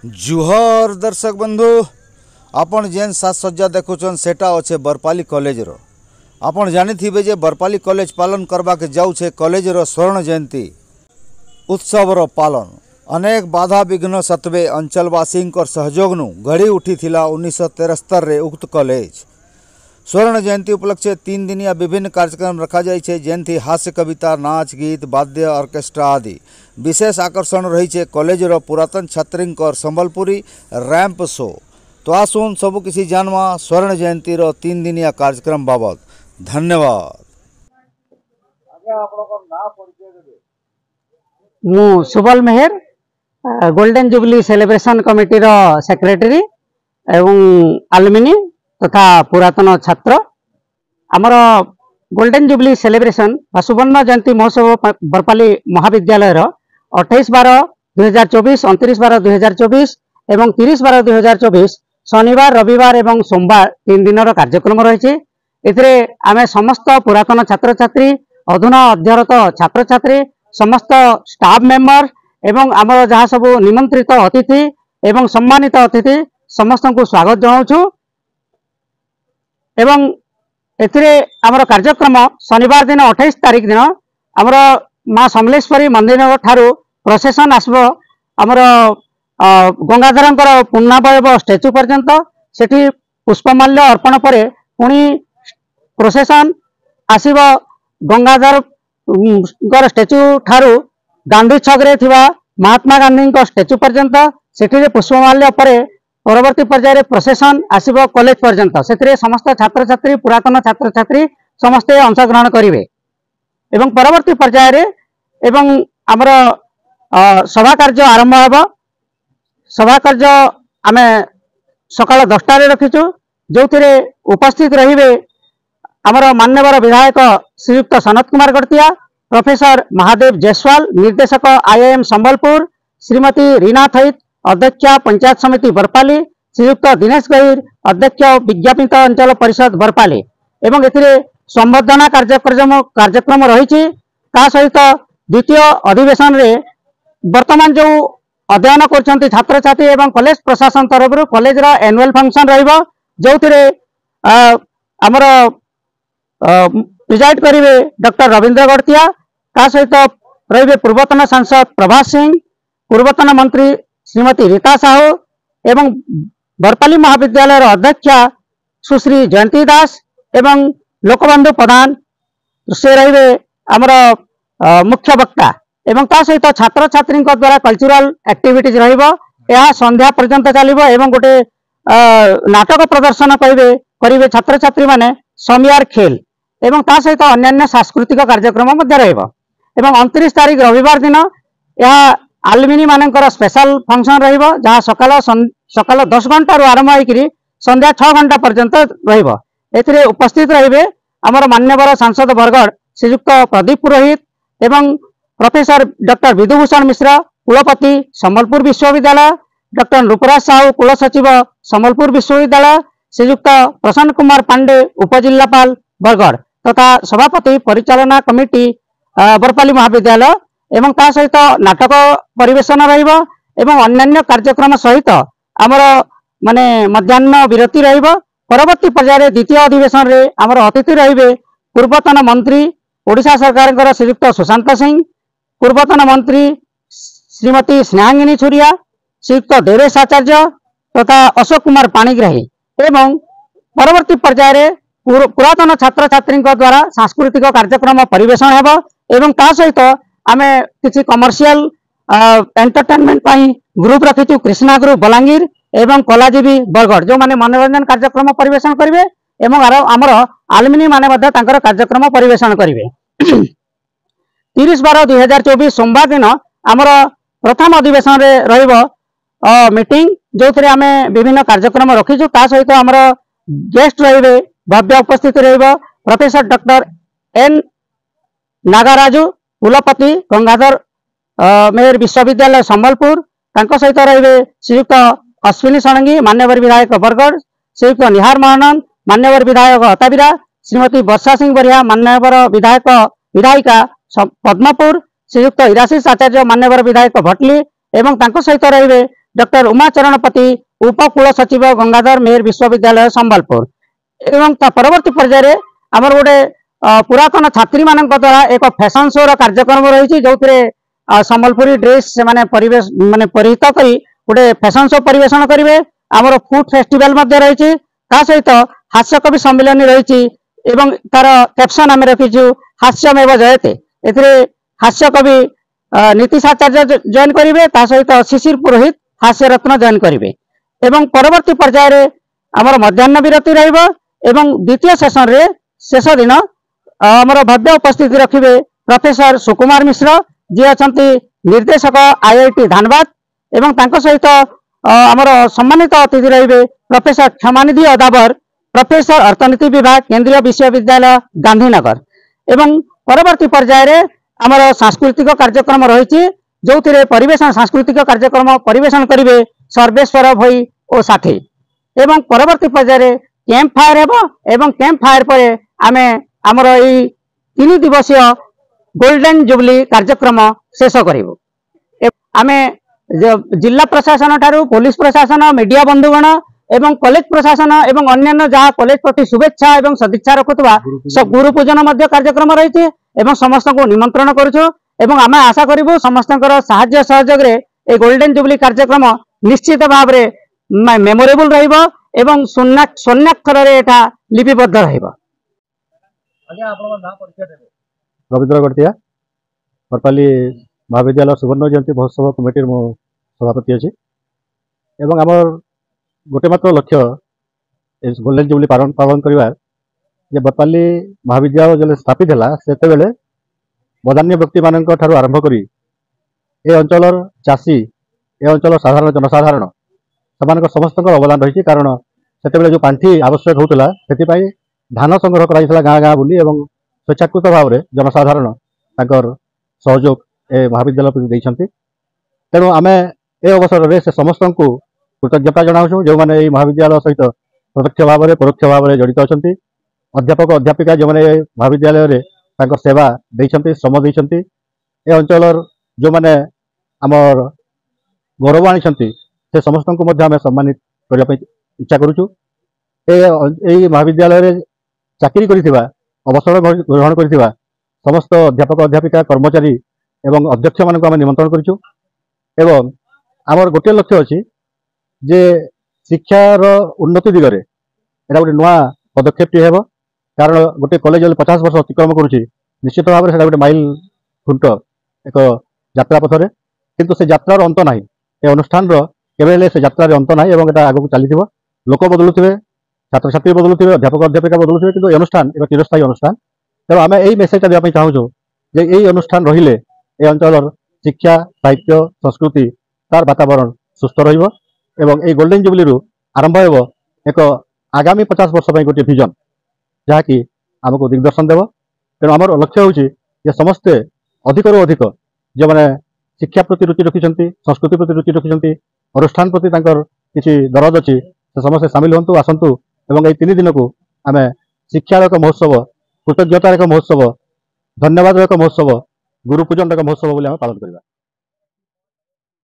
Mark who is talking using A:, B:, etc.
A: जुहर दर्शक बंधु आपण जेन साजसज्जा देखुचन सेटा अच्छे बरपाली कॉलेज रो। आपण जानिथिबे जे बरपाली कॉलेज पालन करबा के जाउछे कॉलेज रो स्वर्ण जयंती उत्सव रो पालन अनेक बाधा विघ्न सत्वे अंचलवासी सहयोग नु गढ़ी उठी 1973 रे उक्त कॉलेज स्वर्ण जयंती उपलक्षे 3 दिनिया विभिन्न कार्यक्रम रखा जाइए जेनथी हास्य कविता नाच गीत वाद्य ऑर्केस्ट्रा आदि विशेष आकर्षण रही कॉलेज रो पुरातन छात्री संबलपुरी रैंप शो। तो आसुन सबु किसी जानवा स्वर्ण जयंती रो 3 दिनिया कार्यक्रम बाबद। धन्यवाद।
B: मु सुबल मेहर गोल्डन जुबली सेलिब्रेशन कमिटी रो सेक्रेटरी एवं आलुमिनी तथा पुरातन छात्र आमर गोल्डन जुबली सेलिब्रेशन व सुवर्ण जयंती महोत्सव बरपाली महाविद्यालय 28/12/2024 29/12/2024 एवं 30/12/2024 शनिवार रविवार एवं सोमवार 3 दिन कार्यक्रम रही। आमे समस्त पुरातन छात्र छात्री अधुना अध्ययनरत छात्र छात्री समस्त स्टाफ मेंबर एवं आमर जहाँ सब निमंत्रित अतिथि एवं सम्मानित अतिथि समस्त को स्वागत जनाऊँ। एवं एथिरे आमर कार्यक्रम शनिवार दिन 28 तारीख दिन आमर माँ समलेश्वरी मंदिर ठारू प्रोसेसन आसबो आमर गंगाधर पूर्णावयव स्टेच्यू पर्यंत सेठी पुष्पमाल्य अर्पण पर पुणी प्रोसेसन आसीबो गंगाधर स्टेच्यू ठारू गांधी छक रे थिबा महात्मा गांधी स्टेच्यू पर्यंत सेठी पुष्पमाल्य पर परवर्ती पर्यायर प्रोसेसन आसीबो कॉलेज पर्यंत से समस्त छात्र छात्री पुरातन छात्र छात्री समस्ते अंशग्रहण करेंगे। एवं परवर्ती पर्यायर एवं आमर सभा कार्य आरंभ होब। सभा कार्य आमे सकाल 10टा रे रखिछु जो उपस्थित रहिबे आमर मान्यवर विधायक श्रीयुक्त सनत कुमार गड़तिया प्रोफेसर महादेव जयसवाल निर्देशक IIM संबलपुर श्रीमती रीना थईत अध्यक्ष पंचायत समिति बरपाली श्रीयुक्त दिनेश गहीर अध्यक्ष विज्ञापित अंचल परिषद बरपाली एवं एथिरे संबर्धना कार्यक्रम रही। सहित द्वितीय अधिवेशन रे वर्तमान जो अध्ययन कर छात्र छात्री एवं कॉलेज प्रशासन तरफ कॉलेज रा एनुअल फंक्शन रहिबो जो आमर प्रिजाइड करेंगे डॉक्टर रविंद्र गड़तिया। सहित रही पूर्वतन सांसद प्रभास सिंह पूर्वतन मंत्री श्रीमती रीता साहू एवं बरपाली महाविद्यालय अध्यक्षा सुश्री जयंती दास एवं लोकबंधु प्रधान से रही आमर मुख्य वक्ता एवं सहित छात्र छात्री द्वारा कल्चरल एक्टिविटीज रहा संध्या पर्यंत चलो एवं गोटे नाटक प्रदर्शन करेंगे छात्र छात्री माने समियार खेल एवं सहित अन्य सांस्कृतिक कार्यक्रम एवं 29 तारीख रविवार दिन यह आलुमिनी मानकर स्पेशल फंक्शन रहिबो जहाँ सकाल 10 घंटा आरंभ होकर संध्या 6 घंटा पर्यंत रहिबो। एथिरे उपस्थित रहिबे आमर मान्यवर सांसद बरगढ़ श्रीयुक्त प्रदीप पुरोहित एवं प्रोफेसर डॉक्टर विधुभूषण मिश्र कुलपति संबलपुर विश्वविद्यालय डॉक्टर नृपराज साहू कुलसचिव संबलपुर विश्वविद्यालय श्रीयुक्त प्रसन्न कुमार पांडे उपजिल्लापाल बरगढ़ तथा सभापति परिचालना कमिटी बरपाली महाविद्यालय एवं सहित नाटक परिवेशन रहिबो एवं अन्य कार्यक्रम सहित आमर माने मध्याह्न विरति रहिबो। परवर्ती पर्यायर द्वितीय अधिवेशन रे आमर अतिथि रहिबे पूर्वतन मंत्री ओडिशा सरकार श्रीयुक्त सुशांत सिंह पूर्वतन मंत्री श्रीमती स्नेहांगिनी छुरिया श्रीयुक्त देवेश आचार्य तथा अशोक कुमार पाणिग्राही एवं परवर्ती पर्यायर पुरातन छात्र छात्री द्वारा सांस्कृतिक कार्यक्रम परिवेशन हेबो एवं सहित आमे किसी कमर्शियल एंटरटेनमेंट ग्रुप रखीचु कृष्णा ग्रुप बलांगीर एवं कलाजीवी बरगढ़ जो माने मनोरंजन कार्यक्रम परिवेशन करेंगे एवं आमर आलुमिनी माने कार्यक्रम परिवेशन करेंगे। 30/12/2024 सोमवार दिन आमर प्रथम अधिवेशन रे रहिबो मीटिंग जो आमे विभिन्न कार्यक्रम रखीचु सहित आमर गेस्ट रहिबे भव्य उपस्थित रहिबो प्रोफेसर डॉक्टर N नागराजू कुलपति गंगाधर मेहर विश्वविद्यालय संबलपुर सहित रही श्रीयुक्त अश्विनी षडंगी मान्यवर विधायक बरगढ़ श्रीयुक्त निहार महानंद मान्यवर विधायक अताबिरा श्रीमती वर्षा सिंह बरिया मान्यवर विधायक विधायिका पद्मपुर श्रीयुक्त इराशीष आचार्य मान्यवर विधायक भटली एवं सहित रही डॉक्टर उमा चरणपति उपकुल सचिव गंगाधर मेहर विश्वविद्यालय संबलपुर एवं ता परवर्ती पर्याय आमर गोटे पुरातन छात्री मान द्वारा एक फैशन शो कार्यक्रम रही जो संबलपुरी ड्रेस से माने परिवेश माने परिहित करी गोटे फैशन शो परिवेशन करेंगे आमर फूड फेस्टिवल रही सहित हास्य कवि सम्मेलन रही एवं तार कैप्शन आम रखीचु हास्यमेव जयते एथिरे हास्य कवि नीतीश आचार्य जॉइन करेंगे सहित शिशिर पुरोहित हास्य रत्न जॉइन करेंगे एवं परवर्ती पर्याय आमर मध्याह्न विरति रहिबो एवं द्वितीय सेशन रे शेष दिन आमर भव्य उपस्थिति रखिबे प्रोफेसर सुकुमार मिश्र जी अछंती निर्देशक आईआईटी धानबाद एवं तांको सहित आमर सम्मानित अतिथि रहिबे प्रोफेसर क्षमानिधि अदाबर प्रोफेसर अर्थनीति विभाग केंद्रीय विश्वविद्यालय गांधीनगर एवं परवर्ती पर्याय आमर सांस्कृतिक कार्यक्रम रही जो परिवेशन सांस्कृतिक कार्यक्रम परिवेशन करेंगे सर्वेश्वर भई और साथी एवं परवर्ती पर्याय कैंप फायर हेबो एवं कैंप फायर पर आमे आमर एई 3 दिवसीय गोल्डन जुबली कार्यक्रम शेष करिवो आमे जिला प्रशासन ठारू पुलिस प्रशासन मीडिया बंधुगण एवं कॉलेज प्रशासन एवं अन्यान्य जहाँ कॉलेज प्रति शुभेच्छा एवं सदिच्छा रखुवा गुरु पूजन कार्यक्रम रही एवं समस्त को निमंत्रण करुछु एवं आमे आशा करिवु समस्तकर साहाय्य सहयोग रे ए गोल्डन जुबली कार्यक्रम निश्चित भाव में मेमोरेबल रहिबो एवं स्वर्णाक्षर रे एटा लिपिबद्ध रहिबो।
A: आज्ञा आपन नाम परिचय देबे।
C: रविंद्र गड़तिया बरपाली महाविद्यालय सुवर्ण जयंती महोत्सव कमिटी मो सभापति अछि एवं आमर गोटे मात्र लक्ष्य गोल्डन जुबली पालन करवा जे बरपाली महाविद्यालय जब स्थापित है से बदान्य व्यक्ति मान आरंभ करी ए अंचल चाषी ए अंचल साधारण जनसाधारण से समस्त अवदान रही कारण से जो पांठि आवश्यक होता से धान संग्रह कर गाँ गाँ बुली स्वेच्छाकृत भाव में जनसाधारण सहयोग ए महाविद्यालय प्रति तेणु आम ए अवसर में से समस्त को कृतज्ञता जनाऊँ जो मैंने महाविद्यालय सहित प्रत्यक्ष भाव में परोक्ष भाव में जड़ित अच्छा अध्यापक अध्यापिका जो मैंने महाविद्यालय सेवा देइछन्ति श्रम देइछन्ति ए अंचल जो मैंने आमर गौरव आनी से समस्त को आम सम्मानित करने इच्छा करुचु ए महाविद्यालय रे चाकरी करिथिबा अवसर ग्रहण करिथिबा समस्त अध्यापक अध्यापिका कर्मचारी एवं अध्यक्ष मान आम निमंत्रण करिचु एवं आमर गोटे लक्ष्य अछि जे शिक्षार उन्नति दिगरे एटा गोटे नुआ पदक्षेप हेब कारण गोटे कॉलेज 50 वर्ष अतिक्रम करुच्ची निश्चित भाव में गोटे माइल खुंट एक यात्रा पथरे किंतु से यात्रार अंत ना ए अनुष्ठान केवल से यात्रार अंत ना आगे चली लोक बदलुवे छात्र छात्री बदलुवे अध्यापक अध्यापिका बदलुवे किंतु अनुष्ठान एक चिरस्थायी अनुष्ठान तेणु आम यही मेसेजटा देवाई चाहूँ जे यही अनुष्ठान रहिले ए अंचल शिक्षा साहित्य संस्कृति तार वातावरण सुस्थ रही गोल्डन जुबली आरंभ हो एक आगामी 50 वर्ष गोटे विजन जहाँकि आमको दिग्दर्शन देव तेणु आमर लक्ष्य हूँ समस्ते अधिक अधिक जो मैंने शिक्षा प्रति रुचि रखिंट संस्कृति प्रति रुचि रखिंट अनुष्ठान प्रति किसी दरद अच्छी से समस्ते सामिल हूँ आसतु एवं 3 दिन को आम शिक्षार एक महोत्सव कृतज्ञतार एक महोत्सव धन्यवाद एक महोत्सव गुरु पूजन एक महोत्सव पालन करवा।